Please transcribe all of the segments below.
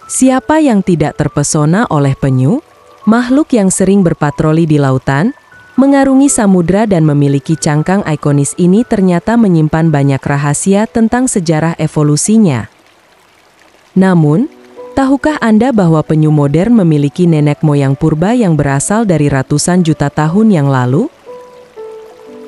Siapa yang tidak terpesona oleh penyu? Makhluk yang sering berpatroli di lautan, mengarungi samudra dan memiliki cangkang ikonis ini ternyata menyimpan banyak rahasia tentang sejarah evolusinya. Namun, tahukah Anda bahwa penyu modern memiliki nenek moyang purba yang berasal dari ratusan juta tahun yang lalu?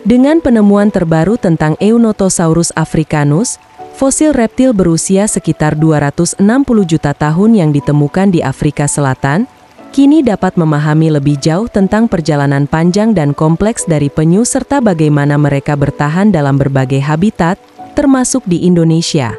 Dengan penemuan terbaru tentang Eunotosaurus africanus, fosil reptil berusia sekitar 260 juta tahun yang ditemukan di Afrika Selatan, kini dapat memahami lebih jauh tentang perjalanan panjang dan kompleks dari penyu serta bagaimana mereka bertahan dalam berbagai habitat, termasuk di Indonesia.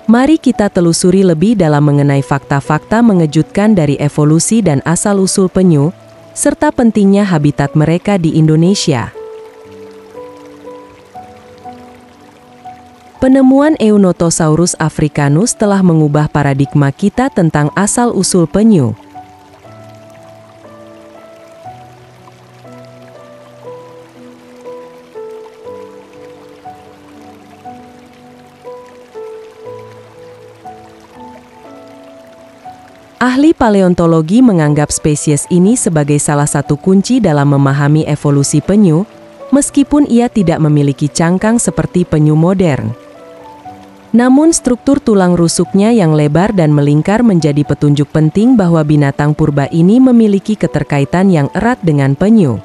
Mari kita telusuri lebih dalam mengenai fakta-fakta mengejutkan dari evolusi dan asal-usul penyu, serta pentingnya habitat mereka di Indonesia. Penemuan Eunotosaurus africanus telah mengubah paradigma kita tentang asal-usul penyu. Ahli paleontologi menganggap spesies ini sebagai salah satu kunci dalam memahami evolusi penyu, meskipun ia tidak memiliki cangkang seperti penyu modern. Namun struktur tulang rusuknya yang lebar dan melingkar menjadi petunjuk penting bahwa binatang purba ini memiliki keterkaitan yang erat dengan penyu.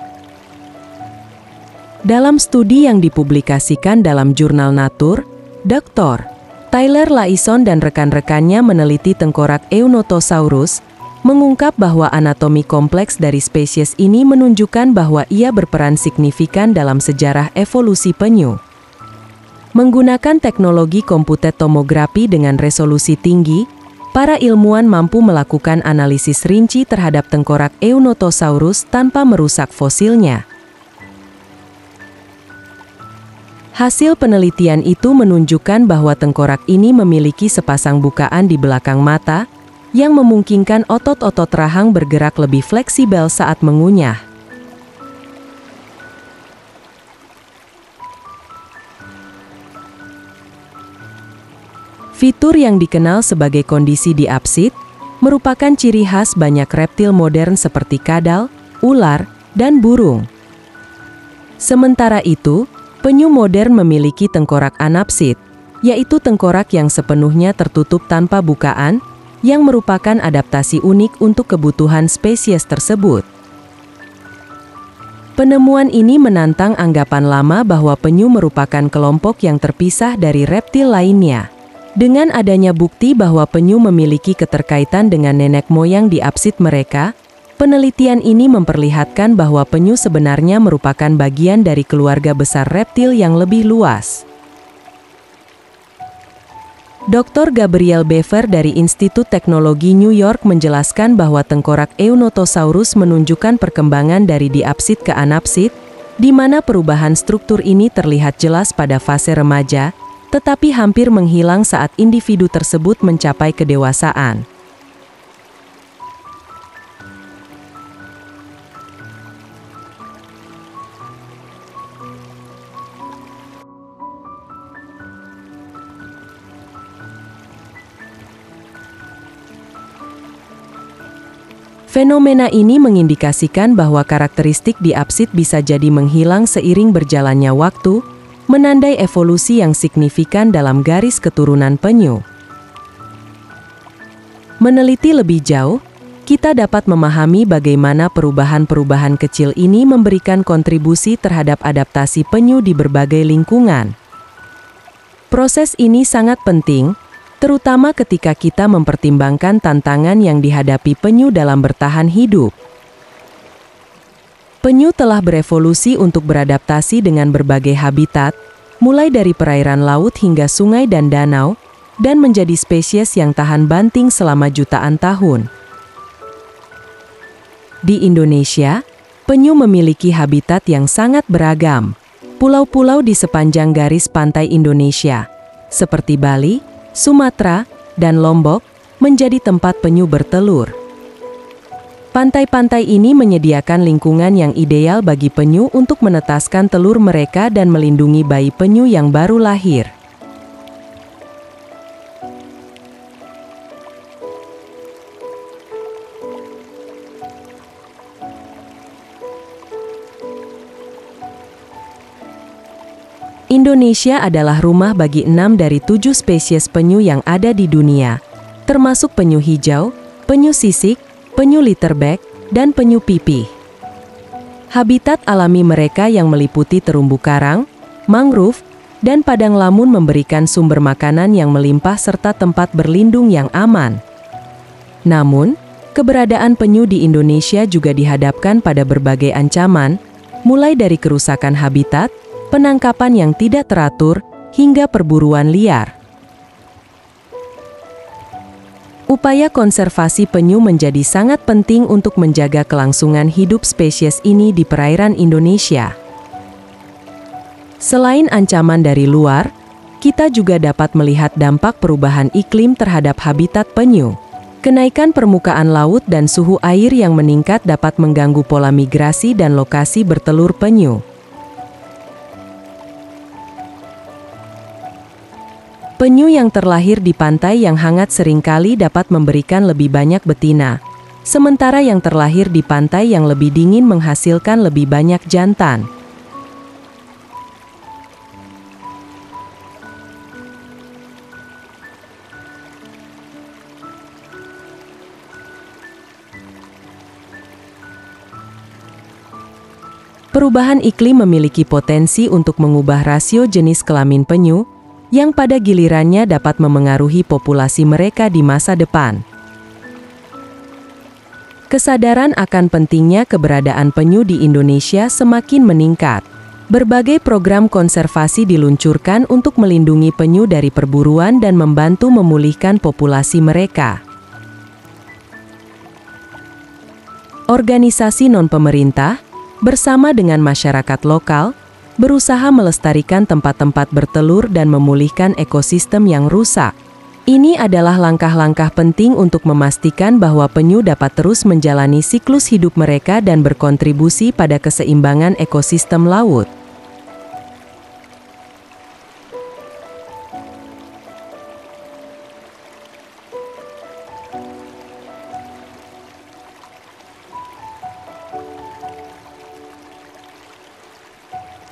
Dalam studi yang dipublikasikan dalam jurnal Nature, Dr. Tyler Laison dan rekan-rekannya meneliti tengkorak Eunotosaurus, mengungkap bahwa anatomi kompleks dari spesies ini menunjukkan bahwa ia berperan signifikan dalam sejarah evolusi penyu. Menggunakan teknologi komputer tomografi dengan resolusi tinggi, para ilmuwan mampu melakukan analisis rinci terhadap tengkorak Eunotosaurus tanpa merusak fosilnya. Hasil penelitian itu menunjukkan bahwa tengkorak ini memiliki sepasang bukaan di belakang mata, yang memungkinkan otot-otot rahang bergerak lebih fleksibel saat mengunyah. Fitur yang dikenal sebagai kondisi diapsid, merupakan ciri khas banyak reptil modern seperti kadal, ular, dan burung. Sementara itu, penyu modern memiliki tengkorak anapsid, yaitu tengkorak yang sepenuhnya tertutup tanpa bukaan, yang merupakan adaptasi unik untuk kebutuhan spesies tersebut. Penemuan ini menantang anggapan lama bahwa penyu merupakan kelompok yang terpisah dari reptil lainnya. Dengan adanya bukti bahwa penyu memiliki keterkaitan dengan nenek moyang diapsid mereka, penelitian ini memperlihatkan bahwa penyu sebenarnya merupakan bagian dari keluarga besar reptil yang lebih luas. Dr. Gabriel Bever dari Institut Teknologi New York menjelaskan bahwa tengkorak Eunotosaurus menunjukkan perkembangan dari diapsid ke anapsid, di mana perubahan struktur ini terlihat jelas pada fase remaja, tetapi hampir menghilang saat individu tersebut mencapai kedewasaan. Fenomena ini mengindikasikan bahwa karakteristik diapsid bisa jadi menghilang seiring berjalannya waktu, menandai evolusi yang signifikan dalam garis keturunan penyu. Meneliti lebih jauh, kita dapat memahami bagaimana perubahan-perubahan kecil ini memberikan kontribusi terhadap adaptasi penyu di berbagai lingkungan. Proses ini sangat penting, terutama ketika kita mempertimbangkan tantangan yang dihadapi penyu dalam bertahan hidup. Penyu telah berevolusi untuk beradaptasi dengan berbagai habitat, mulai dari perairan laut hingga sungai dan danau, dan menjadi spesies yang tahan banting selama jutaan tahun. Di Indonesia, penyu memiliki habitat yang sangat beragam. Pulau-pulau di sepanjang garis pantai Indonesia, seperti Bali, Sumatera, dan Lombok, menjadi tempat penyu bertelur. Pantai-pantai ini menyediakan lingkungan yang ideal bagi penyu untuk menetaskan telur mereka dan melindungi bayi penyu yang baru lahir. Indonesia adalah rumah bagi 6 dari 7 spesies penyu yang ada di dunia, termasuk penyu hijau, penyu sisik, penyu leatherback, dan penyu pipih. Habitat alami mereka yang meliputi terumbu karang, mangrove, dan padang lamun memberikan sumber makanan yang melimpah serta tempat berlindung yang aman. Namun, keberadaan penyu di Indonesia juga dihadapkan pada berbagai ancaman, mulai dari kerusakan habitat, penangkapan yang tidak teratur, hingga perburuan liar. Upaya konservasi penyu menjadi sangat penting untuk menjaga kelangsungan hidup spesies ini di perairan Indonesia. Selain ancaman dari luar, kita juga dapat melihat dampak perubahan iklim terhadap habitat penyu. Kenaikan permukaan laut dan suhu air yang meningkat dapat mengganggu pola migrasi dan lokasi bertelur penyu. Penyu yang terlahir di pantai yang hangat seringkali dapat memberikan lebih banyak betina, sementara yang terlahir di pantai yang lebih dingin menghasilkan lebih banyak jantan. Perubahan iklim memiliki potensi untuk mengubah rasio jenis kelamin penyu, yang pada gilirannya dapat memengaruhi populasi mereka di masa depan. Kesadaran akan pentingnya keberadaan penyu di Indonesia semakin meningkat. Berbagai program konservasi diluncurkan untuk melindungi penyu dari perburuan dan membantu memulihkan populasi mereka. Organisasi non-pemerintah, bersama dengan masyarakat lokal, berusaha melestarikan tempat-tempat bertelur dan memulihkan ekosistem yang rusak. Ini adalah langkah-langkah penting untuk memastikan bahwa penyu dapat terus menjalani siklus hidup mereka dan berkontribusi pada keseimbangan ekosistem laut.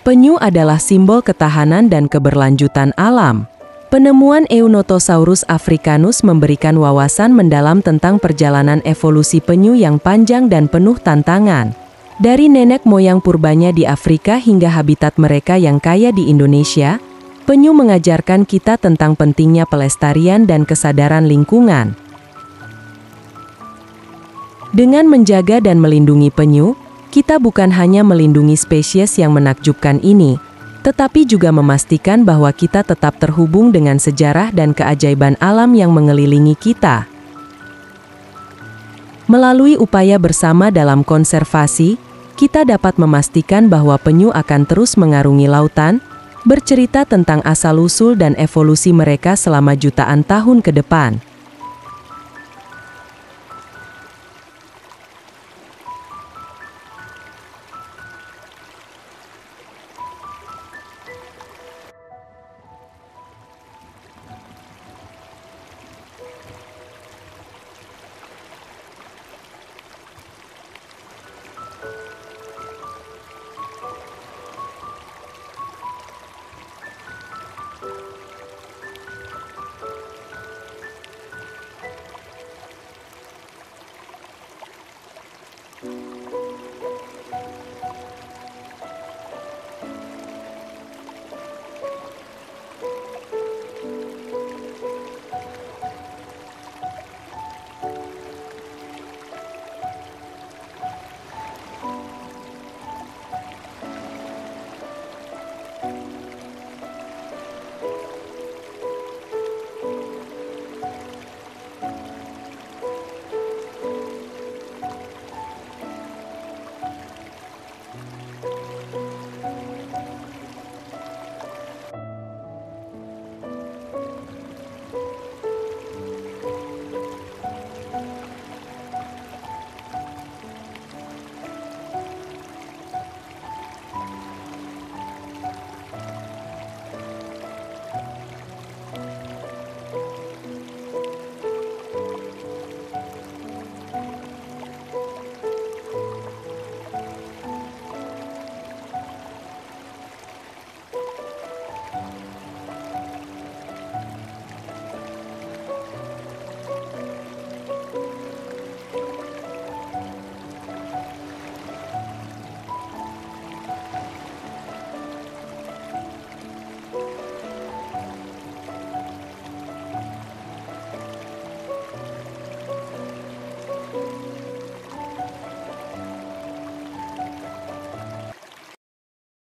Penyu adalah simbol ketahanan dan keberlanjutan alam. Penemuan Eunotosaurus africanus memberikan wawasan mendalam tentang perjalanan evolusi penyu yang panjang dan penuh tantangan. Dari nenek moyang purbanya di Afrika hingga habitat mereka yang kaya di Indonesia, penyu mengajarkan kita tentang pentingnya pelestarian dan kesadaran lingkungan. Dengan menjaga dan melindungi penyu, kita bukan hanya melindungi spesies yang menakjubkan ini, tetapi juga memastikan bahwa kita tetap terhubung dengan sejarah dan keajaiban alam yang mengelilingi kita. Melalui upaya bersama dalam konservasi, kita dapat memastikan bahwa penyu akan terus mengarungi lautan, bercerita tentang asal-usul dan evolusi mereka selama jutaan tahun ke depan.